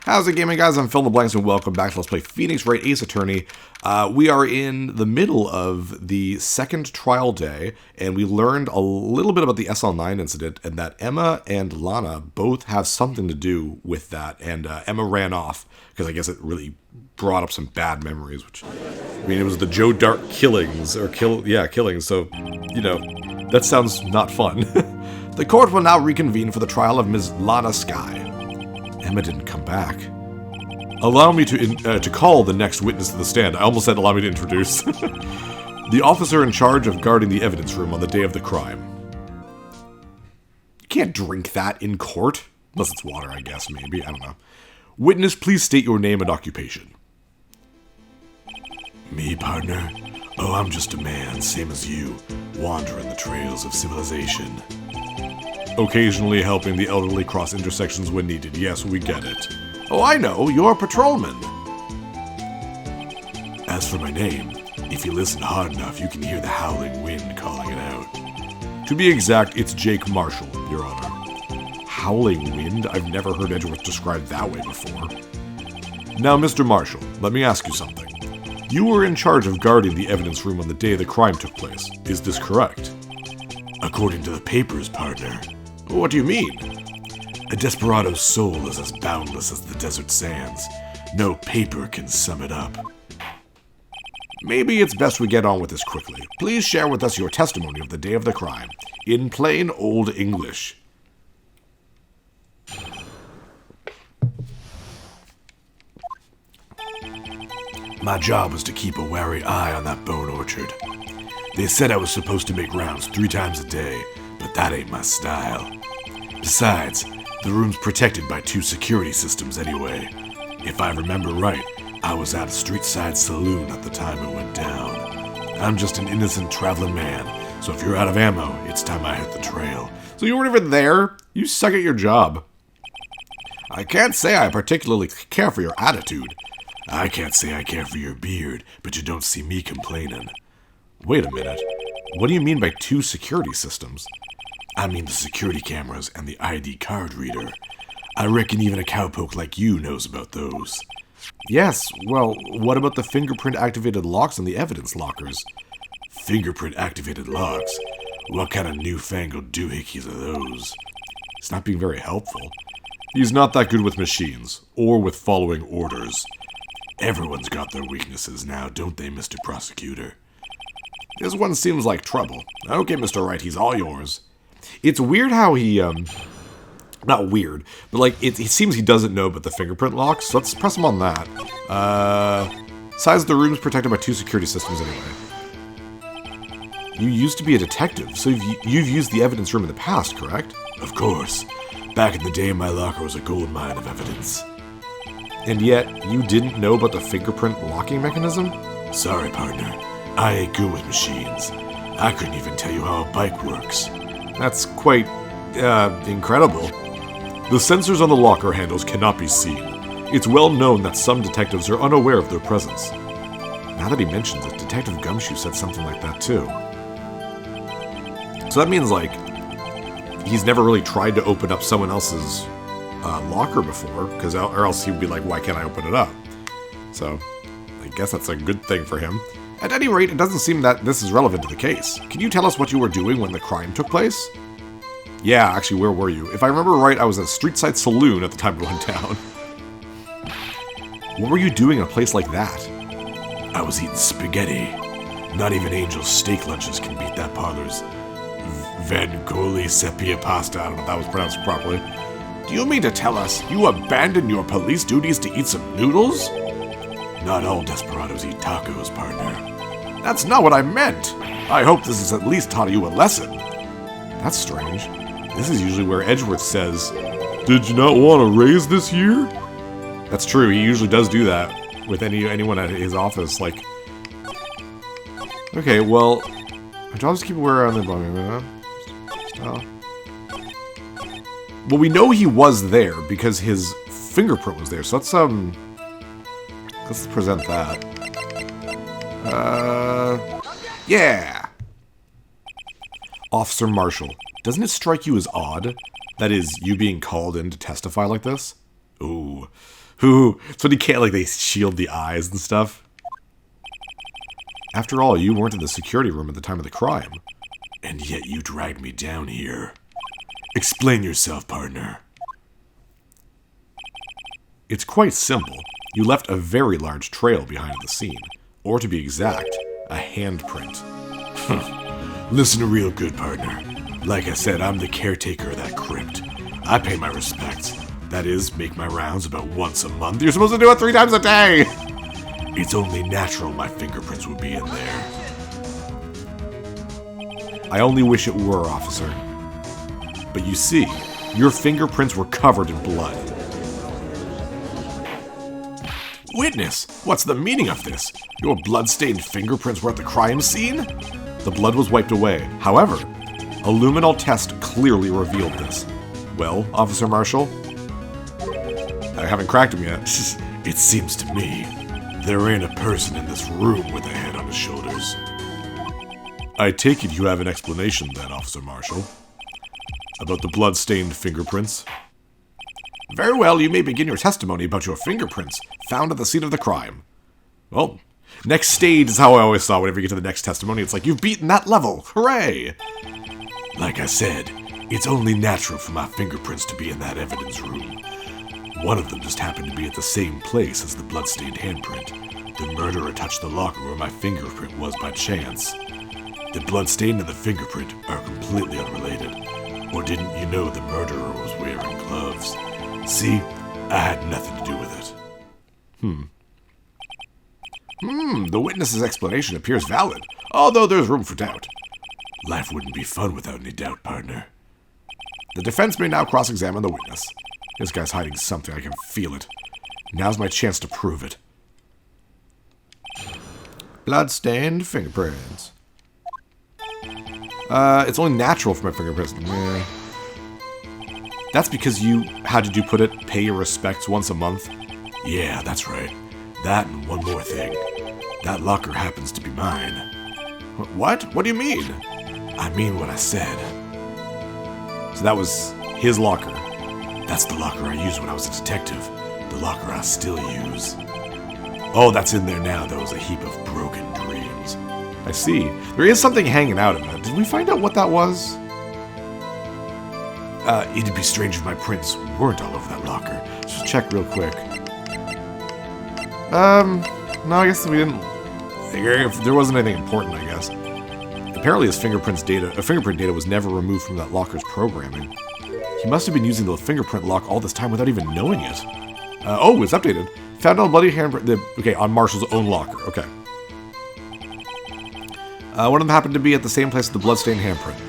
How's it gaming, guys? I'm PhilInTheBlanks, and welcome back to Let's Play Phoenix Wright Ace Attorney. We are in the middle of the second trial day, and we learned a little bit about the SL9 incident, and that Emma and Lana both have something to do with that, and Emma ran off, because I guess it really brought up some bad memories, which, I mean, it was the Joe Dart killings, so, you know, that sounds not fun. The court will now reconvene for the trial of Ms. Lana Skye. Emma didn't come back. Allow me to call the next witness to the stand. I almost said allow me to introduce. The officer in charge of guarding the evidence room on the day of the crime. You can't drink that in court. Unless it's water, I guess, maybe. I don't know. Witness, please state your name and occupation. Me, partner? Oh, I'm just a man, same as you, wandering the trails of civilization. Occasionally helping the elderly cross intersections when needed. Yes, we get it. Oh, I know. You're a patrolman. As for my name, if you listen hard enough, you can hear the howling wind calling it out. To be exact, it's Jake Marshall, Your Honor. Howling wind? I've never heard Edgeworth described that way before. Now, Mr. Marshall, let me ask you something. You were in charge of guarding the evidence room on the day the crime took place. Is this correct? According to the papers, partner. What do you mean? A desperado's soul is as boundless as the desert sands. No paper can sum it up. Maybe it's best we get on with this quickly. Please share with us your testimony of the day of the crime, in plain old English. My job was to keep a wary eye on that bone orchard. They said I was supposed to make rounds 3 times a day, but that ain't my style. Besides, the room's protected by 2 security systems anyway. If I remember right, I was at a street-side saloon at the time it went down. I'm just an innocent traveling man, so if you're out of ammo, it's time I hit the trail. So you weren't even there? You suck at your job. I can't say I particularly care for your attitude. I can't say I care for your beard, but you don't see me complaining. Wait a minute. What do you mean by 2 security systems? I mean the security cameras and the ID card reader. I reckon even a cowpoke like you knows about those. Yes, well, what about the fingerprint-activated locks in the evidence lockers? Fingerprint-activated locks? What kind of newfangled doohickeys are those? He's not being very helpful. He's not that good with machines, or with following orders. Everyone's got their weaknesses now, don't they, Mr. Prosecutor? This one seems like trouble. Okay, Mr. Wright, he's all yours. It's weird how he, not weird, but like, it seems he doesn't know about the fingerprint locks, so let's press him on that. Size of the room's protected by 2 security systems anyway. You used to be a detective, so you've used the evidence room in the past, correct? Of course. Back in the day, my locker was a gold mine of evidence. And yet, you didn't know about the fingerprint locking mechanism? Sorry, partner. I ain't good with machines. I couldn't even tell you how a bike works. That's quite, incredible. The sensors on the locker handles cannot be seen. It's well known that some detectives are unaware of their presence. Now that he mentions it, Detective Gumshoe said something like that too. So that means, like, he's never really tried to open up someone else's locker before, or else he would be like, why can't I open it up? So, I guess that's a good thing for him. At any rate, it doesn't seem that this is relevant to the case. Can you tell us what you were doing when the crime took place? Yeah, actually, where were you? If I remember right, I was at a street-side saloon at the time it went down. What were you doing in a place like that? I was eating spaghetti. Not even Angel's steak lunches can beat that parlor's Vancoli sepia pasta. I don't know if that was pronounced properly. Do you mean to tell us you abandoned your police duties to eat some noodles? Not all desperados eat tacos, partner. That's not what I meant. I hope this has at least taught you a lesson. That's strange. This is usually where Edgeworth says, "Did you not want a raise this year?" That's true. He usually does do that with anyone at his office. Like, okay, well, my job is to keep aware on the style. Well, we know he was there because his fingerprint was there. So let's present that. Yeah. Officer Marshall, doesn't it strike you as odd? That is, you being called in to testify like this? Ooh, Ooh, it's when you can't, like, they shield the eyes and stuff. After all, you weren't in the security room at the time of the crime. And yet you dragged me down here. Explain yourself, partner. It's quite simple. You left a very large trail behind the scene. Or to be exact, a handprint. Listen real good, partner. Like I said, I'm the caretaker of that crypt. I pay my respects. That is, make my rounds about once a month. You're supposed to do it 3 times a day! It's only natural my fingerprints would be in there. I only wish it were, officer. But you see, your fingerprints were covered in blood. Witness, what's the meaning of this? Your blood-stained fingerprints were at the crime scene? The blood was wiped away. However, a luminol test clearly revealed this. Well, Officer Marshall? I haven't cracked him yet. It seems to me there ain't a person in this room with a head on his shoulders. I take it you have an explanation then, Officer Marshall, about the blood-stained fingerprints? Very well, you may begin your testimony about your fingerprints found at the scene of the crime. Well, next stage is how I always saw whenever you get to the next testimony. It's like, you've beaten that level. Hooray! Like I said, it's only natural for my fingerprints to be in that evidence room. One of them just happened to be at the same place as the bloodstained handprint. The murderer touched the locker where my fingerprint was by chance. The bloodstain and the fingerprint are completely unrelated. Or didn't you know the murderer was wearing gloves? See, I had nothing to do with it. The witness's explanation appears valid, although there's room for doubt. Life wouldn't be fun without any doubt, partner. The defense may now cross-examine the witness. This guy's hiding something, I can feel it. Now's my chance to prove it. Blood-stained fingerprints. It's only natural for my fingerprints. Yeah. That's because you, how did you put it, pay your respects once a month? Yeah, that's right. That and one more thing. That locker happens to be mine. What? What do you mean? I mean what I said. So that was his locker. That's the locker I used when I was a detective. The locker I still use. Oh, that's in there now. There was a heap of broken dreams. I see. There is something hanging out of it. Did we find out what that was? It'd be strange if my prints weren't all over that locker. Just check real quick. No, I guess we didn't. If there wasn't anything important, I guess. Apparently his fingerprint data was never removed from that locker's programming. He must have been using the fingerprint lock all this time without even knowing it. Oh, it's updated. Found on bloody handprint. Okay, on Marshall's own locker. Okay. One of them happened to be at the same place as the bloodstained handprint.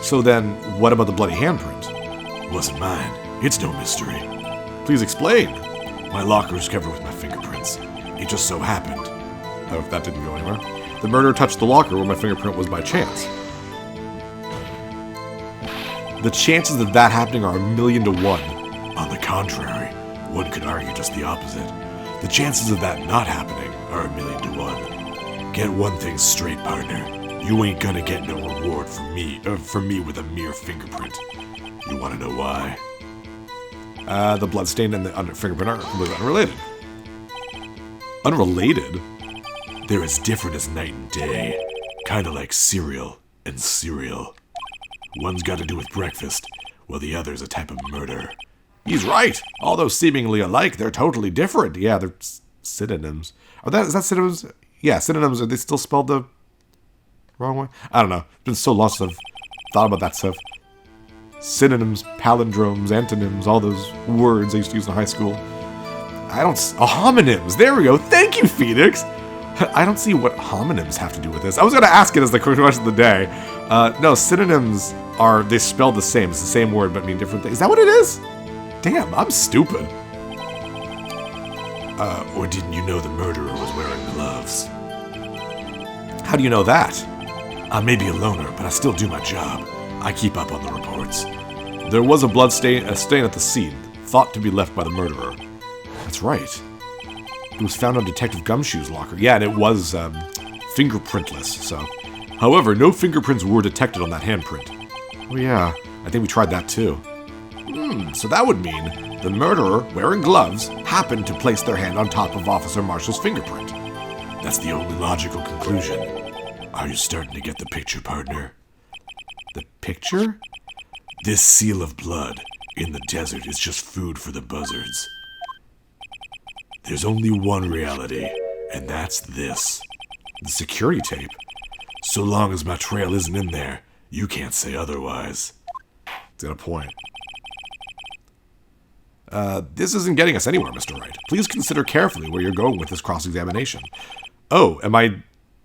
So then, what about the bloody handprint? Wasn't mine. It's no mystery. Please explain. My locker is covered with my fingerprints. It just so happened. Oh, that didn't go anywhere. The murderer touched the locker where my fingerprint was by chance. The chances of that happening are 1,000,000 to 1. On the contrary, one could argue just the opposite. The chances of that not happening are 1,000,000 to 1. Get one thing straight, partner. You ain't gonna get no reward from me with a mere fingerprint. You wanna know why? The bloodstain and the fingerprint are completely unrelated. Unrelated? They're as different as night and day. Kinda like cereal and cereal. One's got to do with breakfast, while the other's a type of murder. He's right! Although seemingly alike, they're totally different. Yeah, they're synonyms. Is that synonyms? Yeah, synonyms. Are they still spelled the wrong way? I don't know. It's been so long since I've thought about that stuff. Synonyms, palindromes, antonyms, all those words I used to use in high school. Homonyms! There we go! Thank you, Phoenix! I don't see what homonyms have to do with this. I was going to ask it as the question of the day. No, synonyms they spell the same. It's the same word, but mean different things. Is that what it is? Damn, I'm stupid. Or didn't you know the murderer was wearing gloves? How do you know that? I may be a loner, but I still do my job. I keep up on the reports. There was a stain at the scene, thought to be left by the murderer. That's right. It was found on Detective Gumshoe's locker. Yeah, and it was fingerprintless, so. However, no fingerprints were detected on that handprint. Oh yeah, I think we tried that too. So that would mean The murderer, wearing gloves, happened to place their hand on top of Officer Marshall's fingerprint. That's the only logical conclusion. Are you starting to get the picture, partner? The picture? This seal of blood in the desert is just food for the buzzards. There's only one reality, and that's this. The security tape. So long as my trail isn't in there, you can't say otherwise. It's got a point. This isn't getting us anywhere, Mr. Wright. Please consider carefully where you're going with this cross-examination. Oh, am I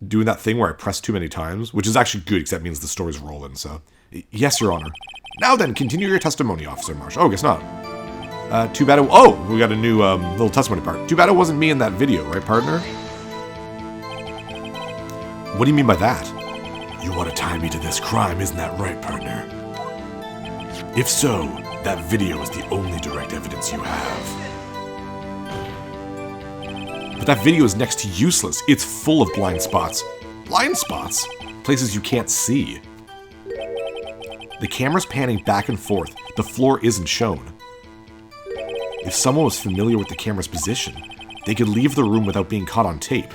doing that thing where I press too many times? Which is actually good, because that means the story's rolling, so... Yes, Your Honor. Now then, continue your testimony, Officer Marshall. Oh, guess not. Too bad it... Oh, we got a new little testimony part. Too bad it wasn't me in that video, right, partner? What do you mean by that? You want to tie me to this crime, isn't that right, partner? If so, that video is the only direct evidence you have. But that video is next to useless. It's full of blind spots. Blind spots? Places you can't see. The camera's panning back and forth. The floor isn't shown. If someone was familiar with the camera's position, they could leave the room without being caught on tape.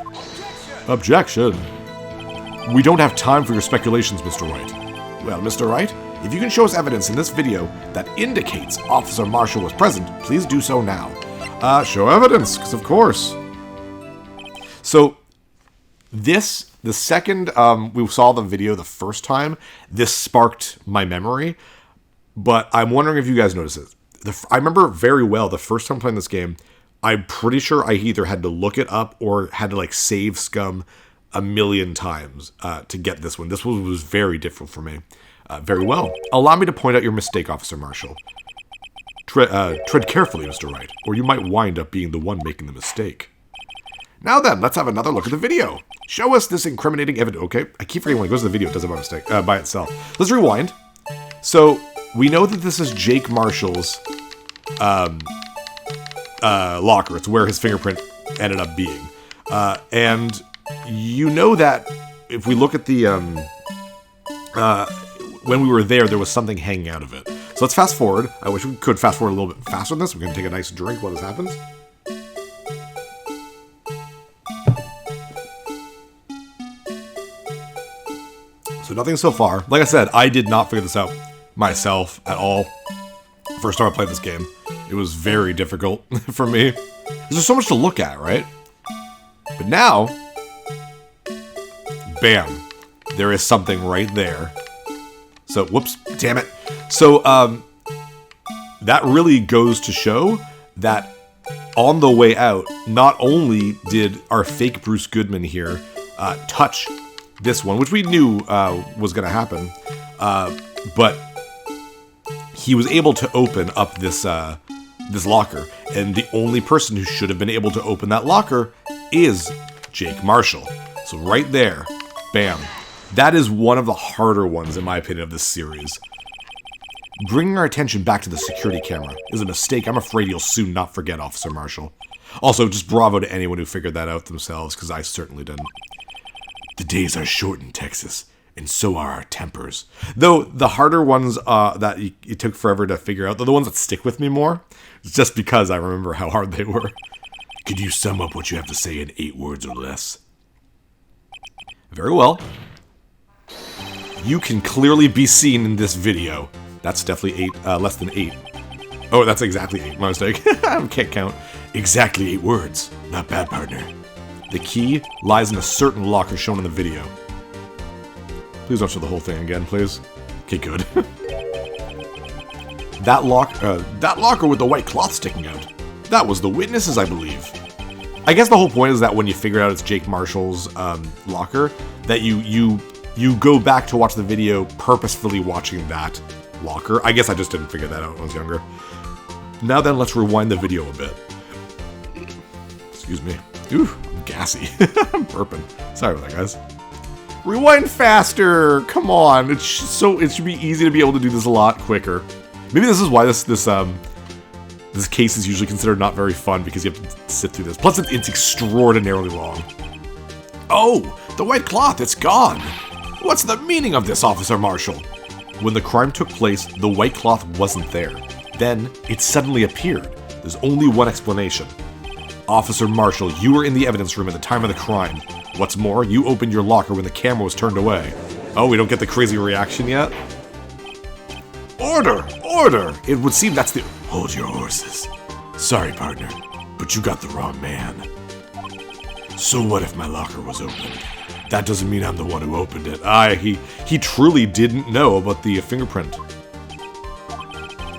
Objection! We don't have time for your speculations, Mr. Wright. Well, Mr. Wright, if you can show us evidence in this video that indicates Officer Marshall was present, please do so now. Show evidence, because of course. So, the second we saw the video the first time, this sparked my memory, but I'm wondering if you guys noticed it. I remember very well the first time playing this game, I'm pretty sure I either had to look it up or had to like save scum a million times to get this one. This one was very different for me. Very well. Allow me to point out your mistake, Officer Marshall. Tread carefully, Mr. Wright, or you might wind up being the one making the mistake. Now then, let's have another look at the video. Show us this incriminating evidence. Okay, I keep forgetting when it goes to the video, it does it by mistake, by itself. Let's rewind. So, we know that this is Jake Marshall's locker. It's where his fingerprint ended up being. And you know that if we look at the, when we were there was something hanging out of it. So let's fast forward. I wish we could fast forward a little bit faster than this. We're going to take a nice drink while this happens. So nothing so far. Like I said, I did not figure this out myself at all. First time I played this game. It was very difficult for me. There's just so much to look at, right? But now, bam, there is something right there. So, whoops, damn it. So, that really goes to show that on the way out, not only did our fake Bruce Goodman here touch this one, which we knew was going to happen, but he was able to open up this locker, and the only person who should have been able to open that locker is Jake Marshall. So right there, bam. That is one of the harder ones, in my opinion, of this series. Bringing our attention back to the security camera is a mistake I'm afraid you'll soon not forget, Officer Marshall. Also, just bravo to anyone who figured that out themselves, because I certainly didn't. The days are short in Texas, and so are our tempers. Though the harder ones that it took forever to figure out, they're the ones that stick with me more, just because I remember how hard they were. Could you sum up what you have to say in 8 words or less? Very well. You can clearly be seen in this video. That's definitely 8, less than 8. Oh, that's exactly 8, my mistake. I can't count. Exactly 8 words. Not bad, partner. The key lies in a certain locker shown in the video. Please don't show the whole thing again, please. Okay, good. That locker with the white cloth sticking out. That was the witnesses, I believe. I guess the whole point is that when you figure out it's Jake Marshall's locker, that you go back to watch the video purposefully watching that locker. I guess I just didn't figure that out when I was younger. Now then, let's rewind the video a bit. Excuse me. Ooh, I'm gassy. I'm burping. Sorry about that, guys. Rewind faster! Come on. It should be easy to be able to do this a lot quicker. Maybe this is why this case is usually considered not very fun, because you have to sit through this. Plus, it's extraordinarily long. Oh, the white cloth, it's gone. What's the meaning of this, Officer Marshall? When the crime took place, the white cloth wasn't there. Then, it suddenly appeared. There's only one explanation. Officer Marshall, you were in the evidence room at the time of the crime. What's more, you opened your locker when the camera was turned away. Oh, we don't get the crazy reaction yet? Order! Order! It would seem that's the... Hold your horses. Sorry, partner, but you got the wrong man. So what if my locker was opened? That doesn't mean I'm the one who opened it. He truly didn't know about the fingerprint.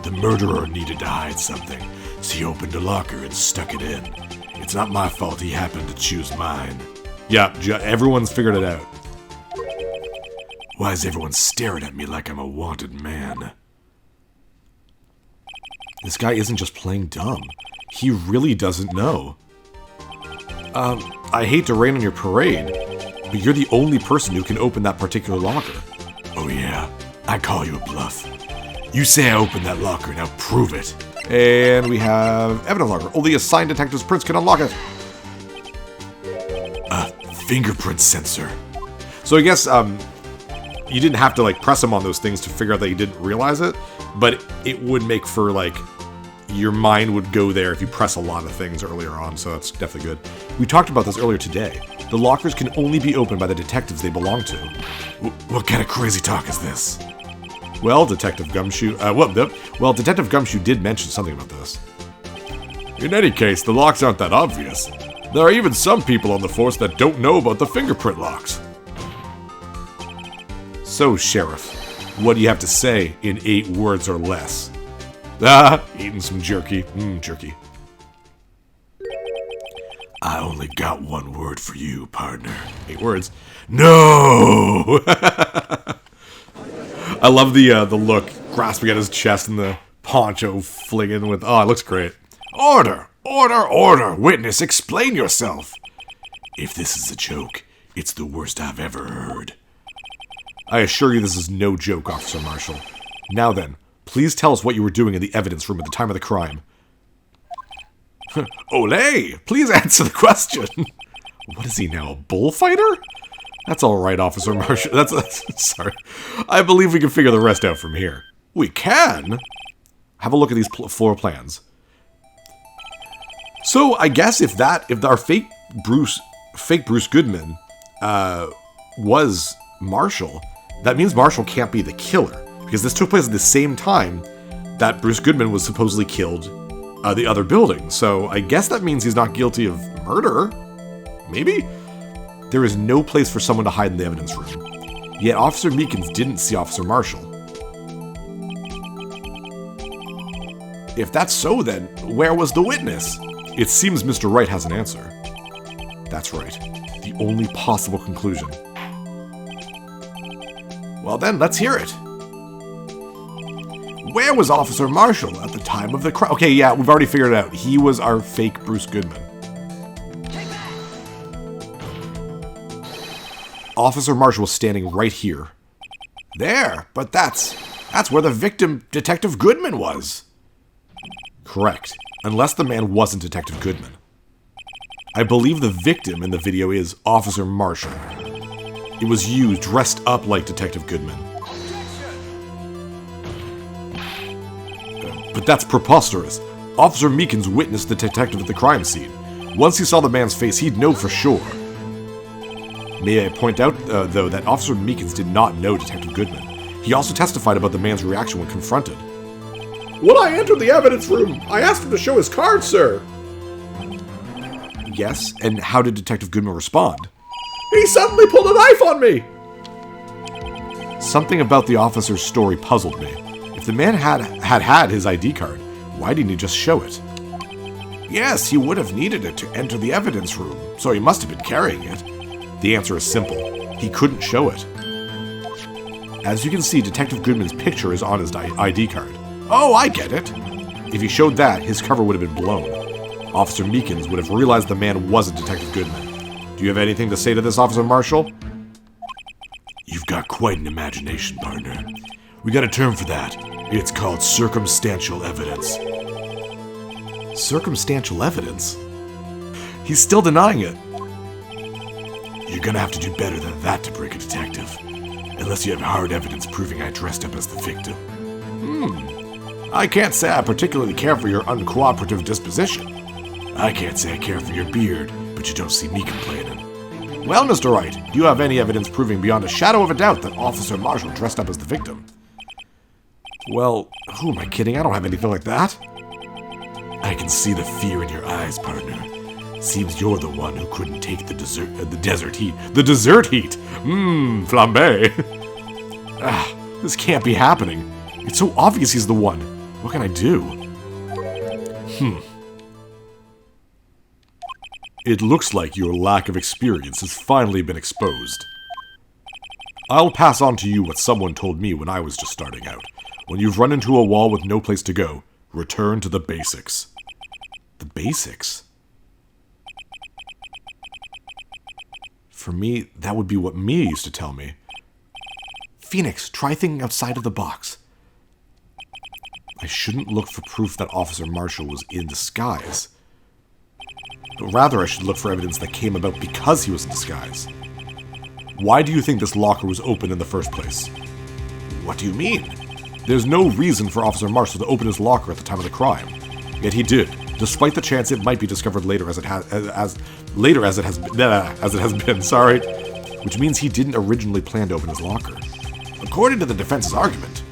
The murderer needed to hide something, so he opened a locker and stuck it in. It's not my fault he happened to choose mine. Yeah, everyone's figured it out. Why is everyone staring at me like I'm a wanted man? This guy isn't just playing dumb. He really doesn't know. I hate to rain on your parade, but you're the only person who can open that particular locker. Oh yeah, I call you a bluff. You say I opened that locker, now prove it. And we have evidence locker. Only assigned detective's prints can unlock it. Fingerprint sensor. So I guess, you didn't have to, like, press him on those things to figure out that he didn't realize it, but it would make for, like, your mind would go there if you press a lot of things earlier on, so that's definitely good. We talked about this earlier today. The lockers can only be opened by the detectives they belong to. What kind of crazy talk is this? Well, Detective Gumshoe, Detective Gumshoe did mention something about this. In any case, the locks aren't that obvious. There are even some people on the force that don't know about the fingerprint locks. So, Sheriff, what do you have to say in 8 words or less? Eating some jerky. Jerky. I only got 1 word for you, partner. 8 words. No! I love the look, grasping at his chest and the poncho flinging with... Oh, it looks great. Order! Order! Order! Witness, explain yourself! If this is a joke, it's the worst I've ever heard. I assure you this is no joke, Officer Marshall. Now then, please tell us what you were doing in the evidence room at the time of the crime. Olay! Please answer the question! What is he now, a bullfighter? That's alright, Officer Marshall. That's sorry. I believe we can figure the rest out from here. We can? Have a look at these floor plans. So, I guess if our fake Bruce Goodman, was Marshall, that means Marshall can't be the killer. Because this took place at the same time that Bruce Goodman was supposedly killed the other building. So, I guess that means he's not guilty of murder? Maybe? There is no place for someone to hide in the evidence room. Yet Officer Meekins didn't see Officer Marshall. If that's so, then where was the witness? It seems Mr. Wright has an answer. That's right. The only possible conclusion. Well then, let's hear it. Where was Officer Marshall at the time of the crime? Okay, yeah, we've already figured it out. He was our fake Bruce Goodman. Officer Marshall was standing right here. There, but that's where the victim, Detective Goodman, was. Correct. Unless the man wasn't Detective Goodman. I believe the victim in the video is Officer Marshall. It was you dressed up like Detective Goodman. But that's preposterous. Officer Meekins witnessed the detective at the crime scene. Once he saw the man's face, he'd know for sure. May I point out, though, that Officer Meekins did not know Detective Goodman. He also testified about the man's reaction when confronted. When I entered the evidence room, I asked him to show his card, sir. Yes, and how did Detective Goodman respond? He suddenly pulled a knife on me! Something about the officer's story puzzled me. If the man had his ID card, why didn't he just show it? Yes, he would have needed it to enter the evidence room, so he must have been carrying it. The answer is simple. He couldn't show it. As you can see, Detective Goodman's picture is on his ID card. Oh, I get it. If he showed that, his cover would have been blown. Officer Meekins would have realized the man wasn't Detective Goodman. Do you have anything to say to this, Officer Marshall? You've got quite an imagination, partner. We got a term for that. It's called circumstantial evidence. Circumstantial evidence? He's still denying it. You're gonna have to do better than that to break a detective. Unless you have hard evidence proving I dressed up as the victim. I can't say I particularly care for your uncooperative disposition. I can't say I care for your beard, but you don't see me complaining. Well, Mr. Wright, do you have any evidence proving beyond a shadow of a doubt that Officer Marshall dressed up as the victim? Well, who am I kidding? I don't have anything like that. I can see the fear in your eyes, partner. Seems you're the one who couldn't take the desert heat. The dessert heat? Flambe. This can't be happening. It's so obvious he's the one. What can I do? It looks like your lack of experience has finally been exposed. I'll pass on to you what someone told me when I was just starting out. When you've run into a wall with no place to go, return to the basics. The basics? For me, that would be what Mia used to tell me. Phoenix, try thinking outside of the box. I shouldn't look for proof that Officer Marshall was in disguise. But rather, I should look for evidence that came about because he was in disguise. Why do you think this locker was open in the first place? What do you mean? There's no reason for Officer Marshall to open his locker at the time of the crime. Yet he did, despite the chance it might be discovered later as it has been, sorry. Which means he didn't originally plan to open his locker. According to the defense's argument,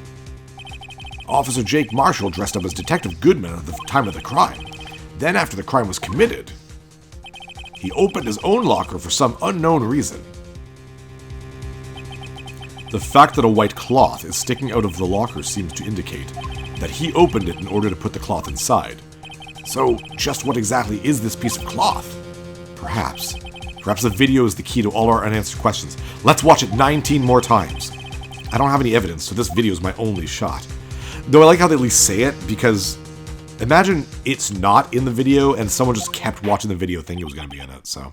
Officer Jake Marshall dressed up as Detective Goodman at the time of the crime. Then after the crime was committed, he opened his own locker for some unknown reason. The fact that a white cloth is sticking out of the locker seems to indicate that he opened it in order to put the cloth inside. So, just what exactly is this piece of cloth? Perhaps the video is the key to all our unanswered questions. Let's watch it 19 more times. I don't have any evidence, so this video is my only shot. Though I like how they at least say it, because imagine it's not in the video and someone just kept watching the video thinking it was going to be in it, so.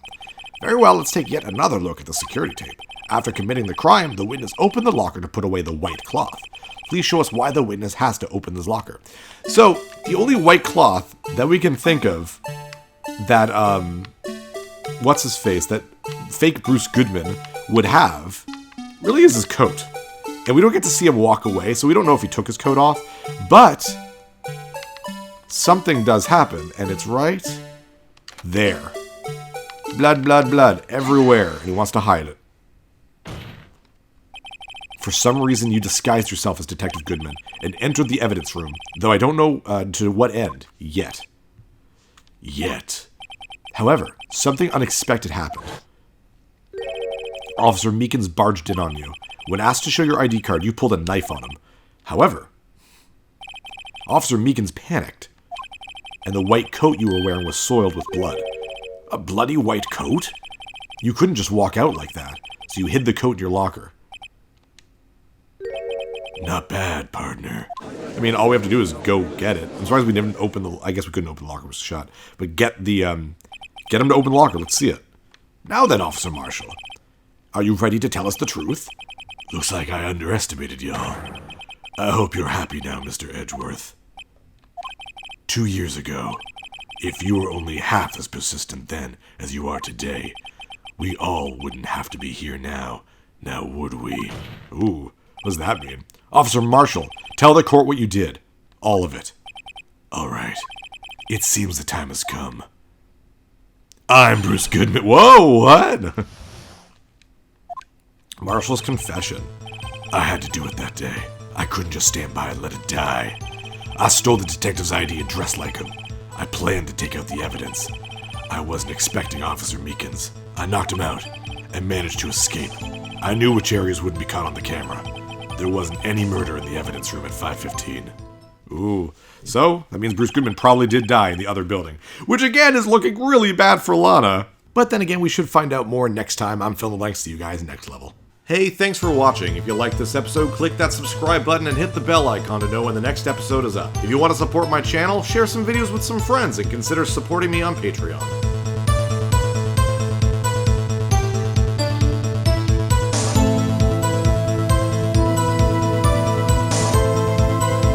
Very well, let's take yet another look at the security tape. After committing the crime, the witness opened the locker to put away the white cloth. Please show us why the witness has to open this locker. So, the only white cloth that we can think of that, what's-his-face, that fake Bruce Goodman would have, really is his coat. And we don't get to see him walk away, so we don't know if he took his coat off, but something does happen, and it's right there. Blood, blood, blood, everywhere, and he wants to hide it. For some reason, you disguised yourself as Detective Goodman and entered the evidence room, though I don't know to what end, yet. However, something unexpected happened. Officer Meekins barged in on you. When asked to show your ID card, you pulled a knife on him. However, Officer Meekins panicked, and the white coat you were wearing was soiled with blood. A bloody white coat? You couldn't just walk out like that, so you hid the coat in your locker. Not bad, partner. I mean, all we have to do is go get it. I'm surprised we didn't open the... I guess we couldn't open the locker, it was shut. But get him to open the locker, let's see it. Now then, Officer Marshall. Are you ready to tell us the truth? Looks like I underestimated y'all. I hope you're happy now, Mr. Edgeworth. 2 years ago, if you were only half as persistent then as you are today, we all wouldn't have to be here now. Now would we? Ooh, what does that mean? Officer Marshall, tell the court what you did. All of it. All right. It seems the time has come. I'm Bruce Goodman. Whoa, what? Marshall's confession. I had to do it that day. I couldn't just stand by and let it die. I stole the detective's ID and dressed like him. I planned to take out the evidence. I wasn't expecting Officer Meekins. I knocked him out and managed to escape. I knew which areas wouldn't be caught on the camera. There wasn't any murder in the evidence room at 5:15. Ooh, so that means Bruce Goodman probably did die in the other building, which again is looking really bad for Lana. But then again, we should find out more next time. I'm PhilInTheBlanks. See you guys next level. Hey, thanks for watching. If you liked this episode, click that subscribe button and hit the bell icon to know when the next episode is up. If you want to support my channel, share some videos with some friends and consider supporting me on Patreon.